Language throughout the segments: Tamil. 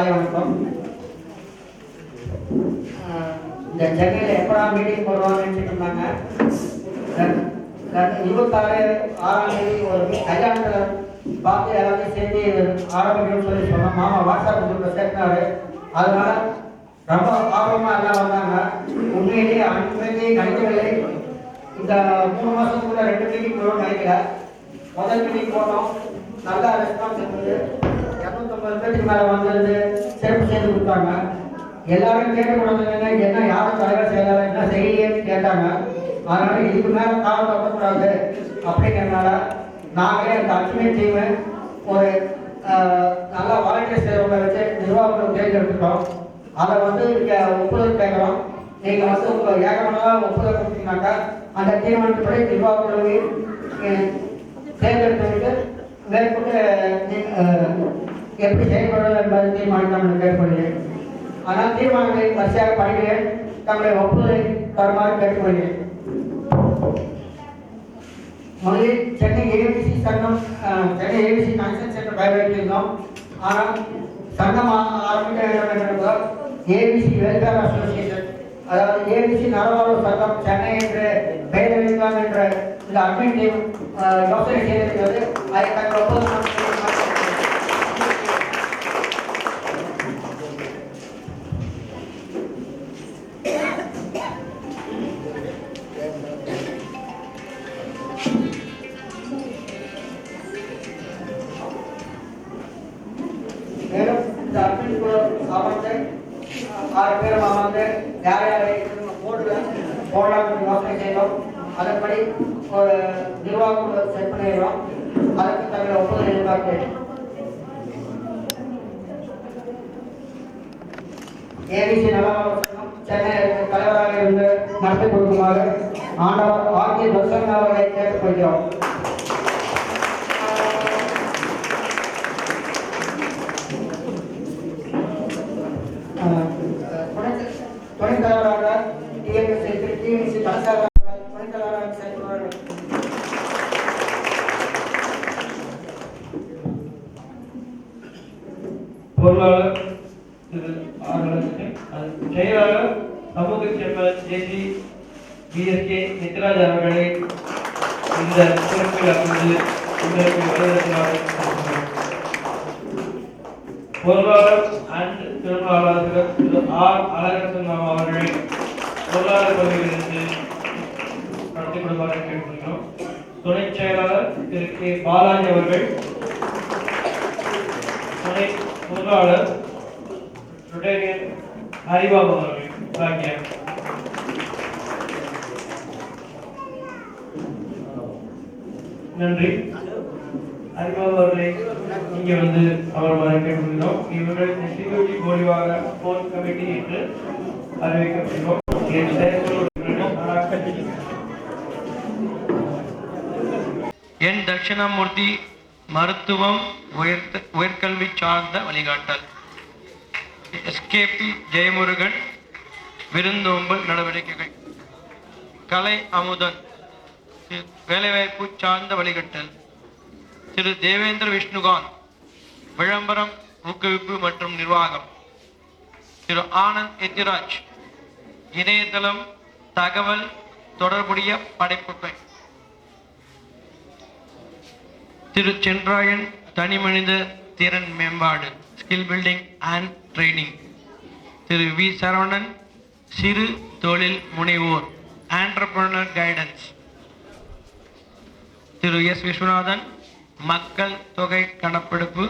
காலை வணக்கம். இந்த சென்னையில் எப்படா மீட்டிங் போடுவாங்கன்னு நினச்சிட்டு இருந்தாங்க. 26/6 ஒரு கல்யாணத்தில் பார்த்து எல்லாத்தையும் சேர்த்து ஆரம்பிக்கணும்னு சொன்னோம். மாமா வாட்ஸ்அப் குரூப்பில் சேர்த்தாரு. அதனால ரொம்ப ஆர்வமாக எல்லாம் வந்தாங்க. உண்மையிலேயே அன்றைக்கு கணிக்கவில்லை. இந்த 3 மாதத்துக்குள்ள 2 மீட்டிங் போடணும்னு நினைக்கல. முதல் மீட்டிங் போட்டோம், நல்ல ரெஸ்பான்ஸ் இருந்தது. 250 பேருக்கு மேலே வந்தது, சிறப்பு செய்து கொடுத்தாங்க. எல்லாரும் கேட்கக்கூடாதுங்க, என்ன யாரும் தலைவர் செய்யலாம், என்ன செய்யலையேன்னு கேட்டாங்க. அதனால இதுக்கு மேலே காலம் தப்பக்கூடாது அப்படிங்கிறதுனால நாங்களே அந்த அல்டிமேட் டீமை ஒரு நல்லா வாலண்டியர் செய்கிறவங்க வச்சு நிர்வாகத்தை தேர்ந்தெடுத்துட்டோம். அதை இங்கே ஒப்புதல் கேட்குறோம். நீங்கள் உங்கள் ஏகமனதாக ஒப்புதல் கொடுத்தீங்கன்னாக்கா அந்த தீர்மானத்துப்படி நிர்வாகக்குழுவை தேர்ந்தெடுத்துவிட்டு மேற்கொண்டு எப்படி செயல்படுவது என்பதை தீர்மானிக்காமல் கேட்டுக்கொள்கிறேன். ஆனால் தீர்மானங்களை வரிசையாக படிக்கிறேன். தங்களுடைய ஒப்புதலை தருமாறு கேட்டுக்கொள்கிறேன். முதலில் சென்னை ஏவிசி சங்கம், சென்னை ஏவிசி கன்சல்ட் சென்டர் பயன்படுத்தியிருந்தோம். ஆனால் சங்கம் ஆரம்பிக்க வேண்டும் என்றால் ஏபிசி வெல்ஃபேர் அசோசியேஷன், அதாவது ஏபிசி நலவாழ்வு சங்கம் சென்னை என்று பெயர் வைக்கலாம் என்ற இந்த அட்மின் டீம் யோசனை செய்திருக்கிறது. அதை தங்கள் ஒப்புதல் மேலும் இந்த அட்மின் குழு அமர்ந்து 6 பேரும் அமர்ந்து யார் யாரை போர்டில் போடலாம் யோசனை செய்தோம். அதன்படி ஒரு நிர்வாக குழு செட் பண்ணிடுறோம். அதற்கு தங்களை ஒப்புதல் எதிர்பார்க்கிறேன். ஏபிசி நலவாழ்வு சங்கம் சென்னை தலைவராக இருந்து நடத்தி கொடுக்குமாறு ஆண்டவர் ஆர்கே தர்சன் அவர்களை கேட்டுக்கொள்கிறோம். துணைத் தலைவராக டிஎம்சி தலைவராக துணைத் தலைவராக செயல்படுவார்கள். பொருளாளர் திரு ஆர்வலட்சுமி, செயலாளர் சமூக சேம்பர் ஜேசி பிஎஸ்கே நித்ராஜ் அவர்களை இந்த சிறப்பில் அமர்ந்து உங்களுக்கு வரவேற்கிறார். பொருளாளர் அண்ட் திருமணாளர்கள் திரு ஆர் அழகரசன் அவர்களை பொருளாளர் பதவியிலிருந்து நடத்தி கொடுப்பார் கேட்டுக்கொள்கிறோம். துணைச் செயலாளர் திரு கே பாலாஜி அவர்கள், துணை பொருளாளர் ரொட்டேரியன் ஹரிபாபு அவர்கள் பாக்கியம். நன்றி. ஹரிபாபு அவர்களை இங்கே அவர் கேட்டுக்கொள்கிறோம். இவர்கள் எக்ஸிக்யூட்டிவ் போர்டிவாக கோர் கமிட்டி என்று அறிவிக்கப்படுகிறோம். என் தட்சிணாமூர்த்தி மருத்துவம் உயர்கல்வி சார்ந்த வழிகாட்டல். எஸ்கேபி ஜெயமுருகன் விருந்தோம்பல் நடவடிக்கைகள். கலை அமுதன் வேலைவாய்ப்பு சார்ந்த வழிகாட்டல். திரு தேவேந்திர விஷ்ணுகாந்த் விளம்பரம் ஊக்குவிப்பு மற்றும் நிர்வாகம். திரு ஆனந்த் எத்திராஜ் இணையதளம் தகவல் தொடர்புடைய படைப்புகள். திரு சென்றாயன் தனிமனித திறன் மேம்பாடு skill building and training. Thiru V Saravanan சிறு தொழில் முனைவோர் entrepreneur guidance. Thiru S Viswanathan மக்கள் தொகை கணக்கெடுப்பு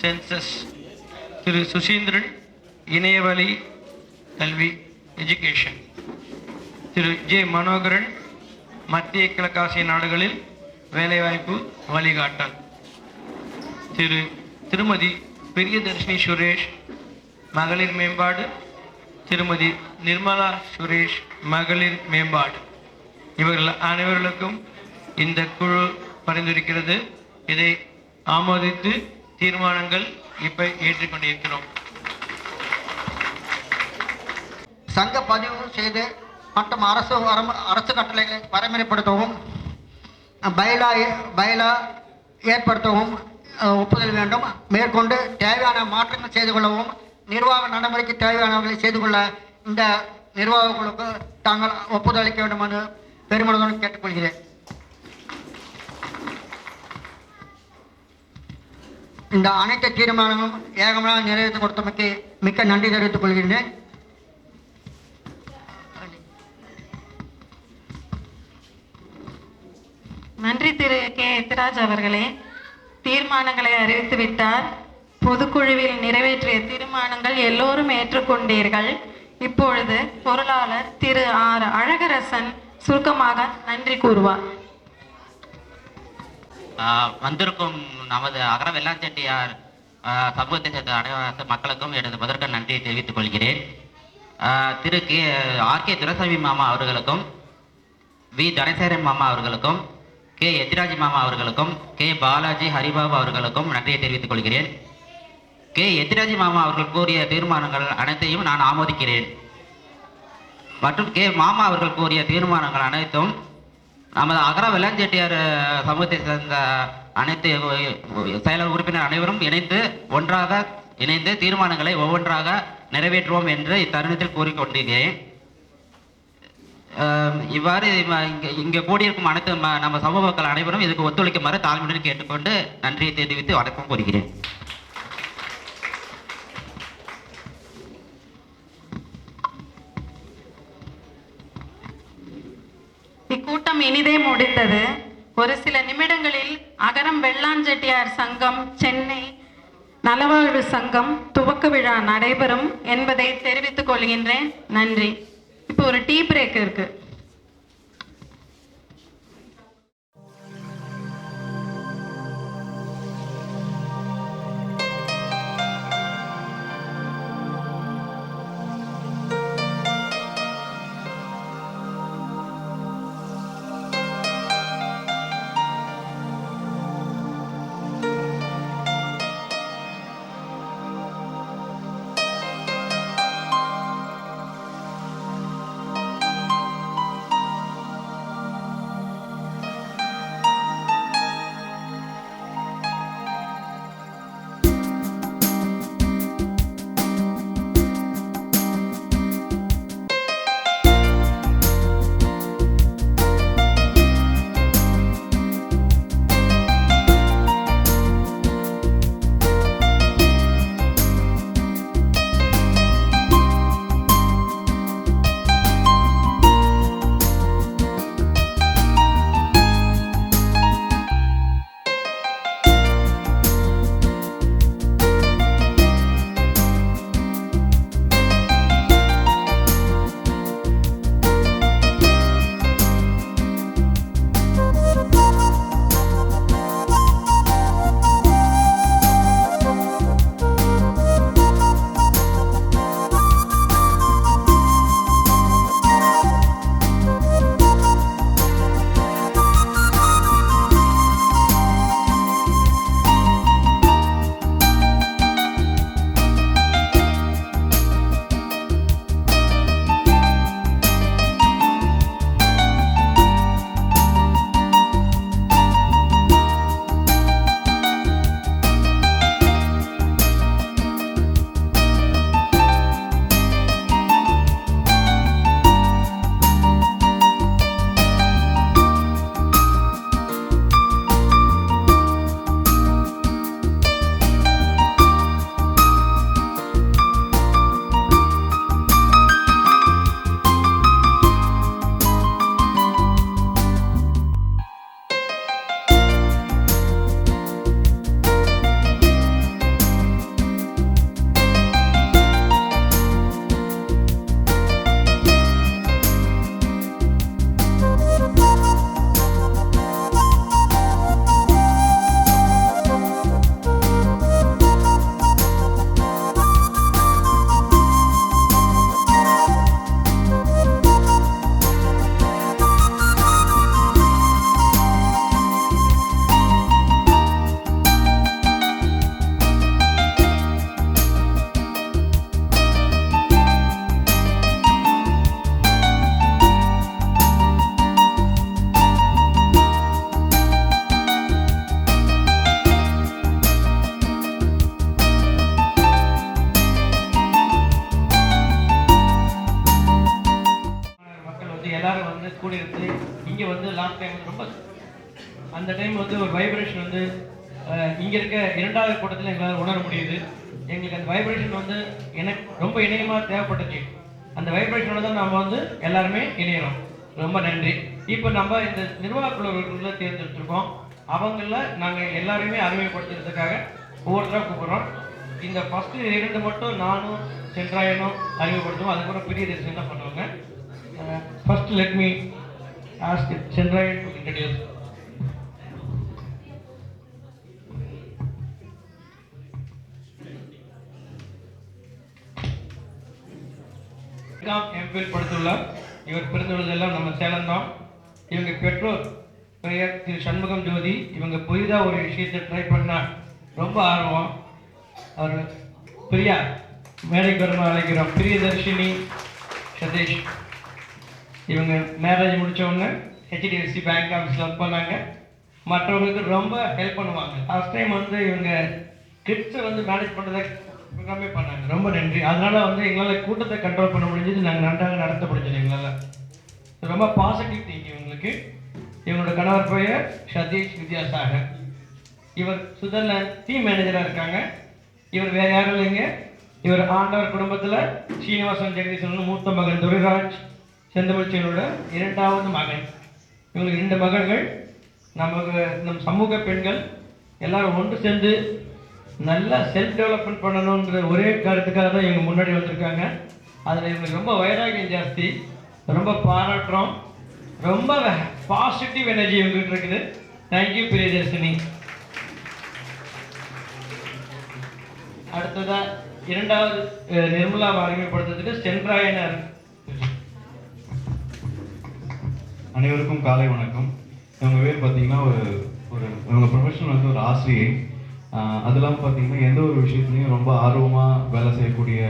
சென்சஸ். திரு சுசீந்திரன் இணையவழி கல்வி எஜுகேஷன். திரு ஜே மனோகரன் மத்திய கிழக்காசிய நாடுகளில் வேலைவாய்ப்பு வழிகாட்டல். திருமதி பிரியதர்ஷினி சுரேஷ் மகளிர் மேம்பாடு. திருமதி நிர்மலா சுரேஷ் மகளிர் மேம்பாடு. இவர்கள் அனைவர்களுக்கும் இந்த குழு பரிந்துரைக்கிறது. இதை ஆமோதித்து தீர்மானங்கள் இப்ப ஏற்றுக்கொண்டிருக்கிறோம். சங்க பதிவு செய்து மற்றும் அரசு கட்டளைகளை வரைமுறைப்படுத்தவும், பைலா ஏற்படுத்தவும் ஒப்புதல் வேண்டும். மேற்கொண்டு தேவையான மாற்றங்கள் செய்து கொள்ளவும், நிர்வாக நடைமுறைக்கு தேவையானவர்களை செய்து கொள்ள இந்த நிர்வாக குழுக்கு தாங்கள் ஒப்புதல் அளிக்க வேண்டும் என்று பெருமளவுடன் கேட்டுக்கொள்கிறேன். இந்த அனைத்து தீர்மானங்களும் ஏகமாக நிறைவேற்றி கொடுத்தமைக்கு மிக்க நன்றி தெரிவித்துக் கொள்கின்றேன். நன்றி திரு கே எத்திராஜ் அவர்களே. தீர்மானங்களை அறிவித்து விட்டார். பொதுக்குழுவில் நிறைவேற்றிய தீர்மானங்கள் எல்லோரும் ஏற்றுக்கொண்டீர்கள். இப்பொழுது பொருளாளர் திரு ஆர் அழகரசன் சுருக்கமாக நன்றி கூறுவார். வந்திருக்கும் நமது அகர வெள்ளான் செட்டியார் சமூகத்தை சேர்ந்த அனைத்து மக்களுக்கும் எனது முதற்க நன்றியை தெரிவித்துக் கொள்கிறேன். திரு ஆர்.கே. துரைசாமி மாமா அவர்களுக்கும், வி. தனசேகரன் மாமா அவர்களுக்கும், கே. எத்திராஜ் மாமா அவர்களுக்கும், கே. பாலாஜி ஹரிபாபு அவர்களுக்கும் நன்றியை தெரிவித்துக் கொள்கிறேன். கே. எத்திராஜ் மாமா அவர்கள் கூறிய தீர்மானங்கள் அனைத்தையும் நான் ஆமோதிக்கிறேன். மற்றும் கே. மாமா அவர்கள் கூறிய தீர்மானங்கள் அனைத்தும் நமது அகர வெள்ளான் செட்டியார் சமூகத்தை சேர்ந்த அனைத்து செயலர் உறுப்பினர் அனைவரும் ஒன்றாக இணைந்து தீர்மானங்களை ஒவ்வொன்றாக நிறைவேற்றுவோம் என்று இத்தருணத்தில் கூறிக்கொண்டிருக்கிறேன். இவ்வாறு இங்கே கூடியிருக்கும் அனைத்து நம்ம சமூக மக்கள் அனைவரும் இதுக்கு ஒத்துழைக்குமாறு தாழ்மையுடன் கேட்டுக்கொண்டு நன்றியை தெரிவித்து வணக்கம் கூறுகிறேன். இக்கூட்டம் இனிதே முடிந்தது. ஒரு சில நிமிடங்களில் அகரம் வெள்ளான் செட்டியார் சங்கம் சென்னை நலவாழ்வு சங்கம் துவக்க விழா நடைபெறும் என்பதை தெரிவித்துக் கொள்கின்றேன். நன்றி. இப்போ ஒரு டீ பிரேக் இருக்கு. வந்து கூடியிருந்து இங்கே வந்து லாஸ்ட் டைம் வந்து ரொம்ப அந்த டைம் வந்து ஒரு வைப்ரேஷன் வந்து இங்கே இருக்க 2வது கூட்டத்தில் எங்களால் உணர முடியுது. எங்களுக்கு அந்த வைப்ரேஷன் வந்து எனக்கு ரொம்ப இணையமாக தேவைப்பட்டுச்சு. அந்த வைப்ரேஷனோட தான் நம்ம வந்து எல்லாருமே இணையிறோம். ரொம்ப நன்றி. இப்போ நம்ம இந்த நிர்வாக குழுக்களை தேர்ந்தெடுத்திருக்கோம். அவங்கள நாங்கள் எல்லாருமே அறிமுகப்படுத்துறதுக்காக ஒவ்வொருத்தராக கூப்பிட்றோம். இந்த ஃபஸ்ட்டு 2 மட்டும் நானும் சென்ட்ராயனும் அறிமுகப்படுத்துவோம். அதுக்கப்புறம் பெரிய தரிசனம் என்ன பண்ணுவாங்க. First let me ask Sendrayan to introduce. MPhil படுத்துள்ளார். இவர் பிறந்துள்ளதெல்லாம் நம்ம சேலம் தான். இவங்க பெற்றோர் பெயர் திரு சண்முகம் ஜோதி. இவங்க புதிதாக ஒரு விஷயத்தை ட்ரை பண்ண ரொம்ப ஆர்வம். அவர் பிரியா மேடைக்கு வரமா அழைக்கிறோம். பிரியதர்ஷினி சதீஷ். இவங்க மேரேஜ் முடித்தவொடனே ஹெச்டிஎஃப்சி பேங்க் ஆஃபீஸில் ஒர்க் பண்ணாங்க. மற்றவங்களுக்கு ரொம்ப ஹெல்ப் பண்ணுவாங்க. லாஸ்ட் டைம் வந்து இவங்க கிட்ஸை வந்து மேனேஜ் பண்ணுறதை எல்லாமே பண்ணாங்க. ரொம்ப நன்றி. அதனால வந்து எங்களால் கூட்டத்தை கண்ட்ரோல் பண்ண முடிஞ்சது. நாங்கள் நன்றாக நடத்த முடிஞ்சது எங்களால். ரொம்ப பாசிட்டிவ் திங்கிங் இவங்களுக்கு. இவங்களோட கணவர் பெயர் சதீஷ் வித்யாசாகர். இவர் சுதர்லாந்து டீம் மேனேஜராக இருக்காங்க. இவர் வேறு யாரும் இல்லைங்க. இவர் ஆண்டவர் குடும்பத்தில் ஸ்ரீனிவாசன் ஜெகதீசன் மூத்த மகன் துரைராஜ் செந்தமிழ்ச்சியனோட 2வது மகன். இவங்களுக்கு 2 மகன்கள். நமக்கு நம் சமூக பெண்கள் எல்லாரும் ஒன்று சேர்ந்து நல்லா செல்ஃப் டெவலப்மெண்ட் பண்ணணுங்கிற ஒரே கருத்துக்காக தான் இவங்க முன்னாடி வந்திருக்காங்க. அதில் இவங்களுக்கு ரொம்ப வைராகியம் ஜாஸ்தி. ரொம்ப பாராட்டுறோம். ரொம்ப பாசிட்டிவ் எனர்ஜி இவங்ககிட்ட இருக்குது. தேங்க்யூ பிரியதர்ஷினி. அடுத்ததாக 2வது நிர்மலாவை அறிமுகப்படுத்துறதுக்கு சென்ட்ராயனர். அனைவருக்கும் காலை வணக்கம். இவங்க பேர் பார்த்தீங்கன்னா இவங்க ப்ரொஃபஷனல் வந்து ஒரு ஆசிரியை. அதெல்லாம் பார்த்தீங்கன்னா எந்த ஒரு விஷயத்துலையும் ரொம்ப ஆர்வமாக வேலை செய்யக்கூடிய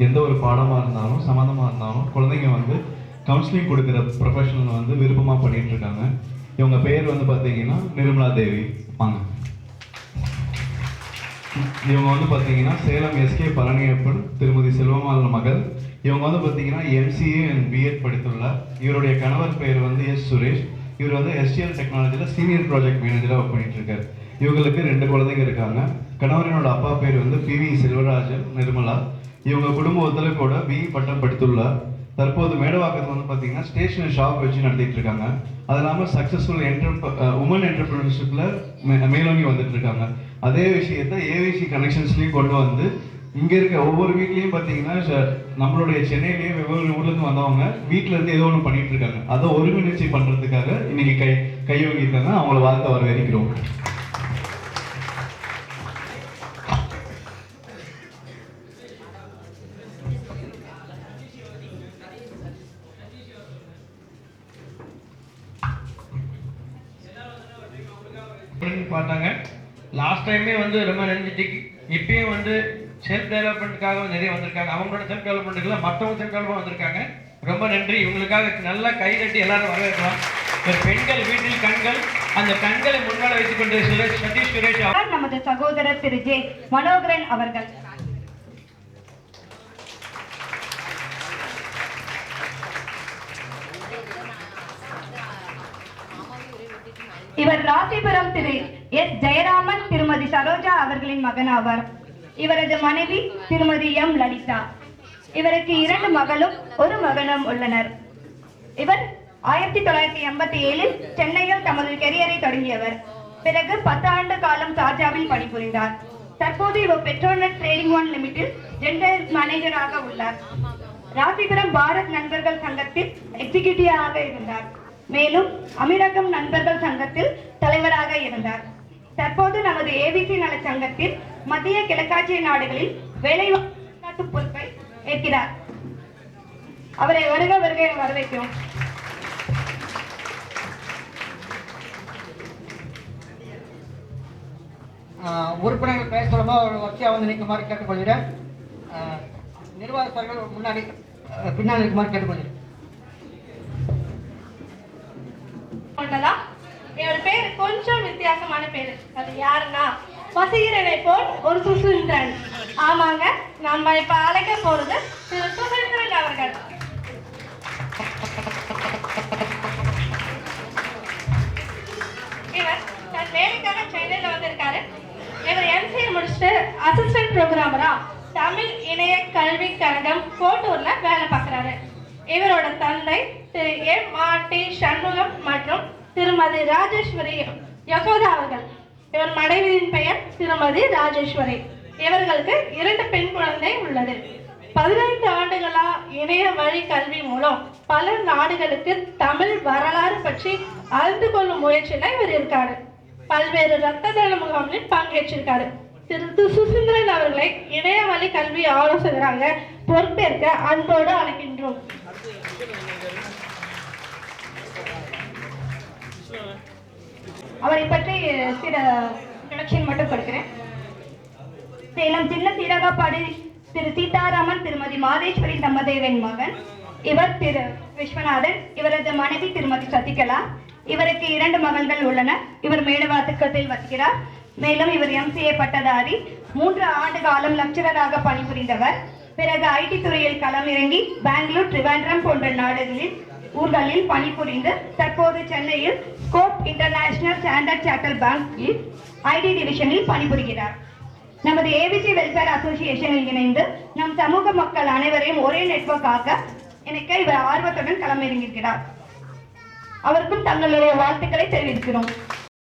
எந்த ஒரு பாடமாக இருந்தாலும் சம்மந்தமாக இருந்தாலும் குழந்தைங்க வந்து கவுன்சிலிங் கொடுக்குற ப்ரொஃபஷனல் வந்து விருப்பமாக பண்ணிகிட்டு இருக்காங்க. இவங்க பேர் வந்து பார்த்தீங்கன்னா நிர்மலா தேவி. வாங்க. இவங்க வந்து பார்த்தீங்கன்னா சேலம் எஸ்கே பழனியப்பன் திருமதி செல்வமாள் மகள். இவங்க வந்து பார்த்தீங்கன்னா எம்சிஏ அண்ட் பிஎட் படித்துள்ளார். இவருடைய கணவர் பெயர் வந்து எஸ் சுரேஷ். இவர் வந்து எஸ்டிஎல் டெக்னாலஜியில் சீனியர் ப்ராஜெக்ட் மேனேஜராக ஒர்க் பண்ணிட்டு இருக்காரு. இவங்களுக்கு 2 குழந்தைங்க இருக்காங்க. கணவரினோட அப்பா பேர் வந்து பிவி செல்வராஜன் நிர்மலா. இவங்க குடும்ப ஒத்துழைப்போட பிஇ பட்டம் படித்துள்ளார். தற்போது மேடவாக்கத்தில் வந்து பார்த்தீங்கன்னா ஸ்டேஷனரி ஷாப் வச்சு நடத்திட்டு இருக்காங்க. அது இல்லாமல் சக்ஸஸ்ஃபுல் உமன் என்டர்பிரினர்ஷிப்பில் மேலோங்கி வந்துட்டு இருக்காங்க. அதே விஷயத்தை ஏவிசி கனெக்ஷன்ஸ்லேயும் கொண்டு வந்து இங்கே இருக்க ஒவ்வொரு வீட்லேயும் பார்த்தீங்கன்னா நம்மளுடைய சென்னையிலேயே வெவ்வேறு ஊர்லேருந்து வந்தவங்க வீட்டில் இருந்து ஏதோ ஒன்று பண்ணிட்டு இருக்காங்க. அதை ஒருங்கிணைச்சி பண்ணுறதுக்காக இன்னைக்கு கை வாங்கியிருக்காங்க. அவங்கள வாழ்த்து வரவேற்கிறோம். பார்த்தாங்க. லாஸ்ட் டைமே வந்து ரொம்ப நன்றிச்சு. இப்பயும் வந்து செல்ஃப் டெவலப்மெண்ட்டுக்காக நிறைய வந்திருக்காங்க. அவங்களோட செல்ஃப் டெவலப்மெண்ட்டுக்குள்ள மற்றவங்க செல்ஃப் டெவலப்மெண்ட் வந்திருக்காங்க. ரொம்ப நன்றி. இவங்களுக்காக நல்லா கை தட்டி எல்லாரும் வரவேற்கலாம். பெண்கள் வீட்டில் கண்கள், அந்த கண்களை முன்னால் வைத்துக் கொண்டு சதீஷ் சுரேஷ் நமது சகோதரர் திரு ஜே மனோகரன் அவர்கள். இவர் ராசிபுரம் திரு எஸ் ஜெயராமன் திருமதி சரோஜா அவர்களின் மகன் ஆவார். இவரது மனைவி திருமதி எம் லலிதா. இவருக்கு 2 மகளும் 1 மகனும் உள்ளனர். இவர் 1987 சென்னையில் தமது கெரியரை தொடங்கியவர். பிறகு 10 ஆண்டு காலம் சார்ஜாவில் பணிபுரிந்தார். தற்போது இவர் Petronet trading one limited general மேனேஜராக உள்ளார். ராசிபுரம் பாரத் நண்பர்கள் சங்கத்தில் எக்ஸிகியூட்டிவாக இருந்தார். மேலும் அமீரகம் நண்பர்கள் சங்கத்தில் தலைவராக இருந்தார். தற்போது நமது ஏபிசி நல சங்கத்தில் மத்திய கிழக்காசிய நாடுகளில் வேலைவாய்ப்பு பொறுப்பை ஏற்கிறார். அவரை வருக வரவேற்கிறோம். உறுப்பினர்கள் பேச சொல்லும்போது ஒரு வரிசையாக வந்து நிற்குமாறு கேட்டுக்கொள்கிறேன். நிர்வாகத்தர்கள் முன்னாடி பின்னால் இருக்குமாறு கேட்டுக்கொள்கிறேன். இவர் பேர் கொஞ்சம் வித்தியாசமான பேரு. அது யாருன்னா வசீகரனை போல் ஒரு சுசீந்திரன். ஆமாங்க, நம்ம இப்ப அழைக்க போறது திரு சுசீந்திரன் அவர்கள். முடிச்சுட்டு அசிஸ்டன்ட் ப்ரோக்ராமரா தமிழ் இணைய கல்வி கழகம் கோட்டூர்ல வேலை பார்க்குறாரு. இவரோட தந்தை திரு M.R.T. சண்முகம் மற்றும் திருமதி ராஜேஸ்வரி யசோதா அவர்கள். இவர் மனைவியின் பெயர் திருமதி ராஜேஸ்வரி. இவர்களுக்கு 2 பெண் குழந்தை உள்ளது. 15 ஆண்டுகளா இணைய வழி கல்வி மூலம் பல நாடுகளுக்கு தமிழ் வரலாறு பற்றி அறிந்து கொள்ளும் முயற்சியில இவர் இருக்காரு. பல்வேறு இரத்த தான முகாமில் பங்கேற்றிருக்காரு. திரு சுசீந்திரன் அவர்களை இணைய வழி கல்வி ஆலோசகராக பொறுப்பேற்க அன்போடு அழைக்கின்றோம். அவரை பற்றி சில இன்ட்ரோடக்ஷன் மட்டும் கொடுக்கிறேன். சேலம் சின்ன சீரகாப்பாடி திரு சீதாராமன் திருமதி மாதேஸ்வரி தம்பதேவன் மகன். இவர் திரு விஸ்வநாதன். இவரது மனைவி திருமதி சசிகலா. இவருக்கு 2 மகள்கள் உள்ளனர். இவர் மேடவாத்துக்கத்தில் வசிக்கிறார். மேலும் இவர் MCA பட்டதாரி. 3 ஆண்டு காலம் லெக்சரராக பணிபுரிந்தவர். பிறகு IT துறையில் களமிறங்கி பெங்களூர், ட்ரிவாண்ட்ரம் போன்ற ஊர்களில் பணிபுரிந்து தற்போது சென்னையில் ஸ்கோப் இன்டர்நேஷனல் ஸ்டாண்டர்ட் சார்ட்டர்ட் பேங்கில் IT டிவிஷனில் பணிபுரிகிறார். நமது ABC வெல்ஃபேர் அசோசியேஷனில் இணைந்து நம் சமூக மக்கள் அனைவரையும் ஒரே நெட்வொர்க்காக இணைக்க இவர் ஆர்வத்துடன் களமிறங்கியிருக்கிறார். அவருக்கும் தங்களுடைய வாழ்த்துக்களை தெரிவிக்கிறோம்.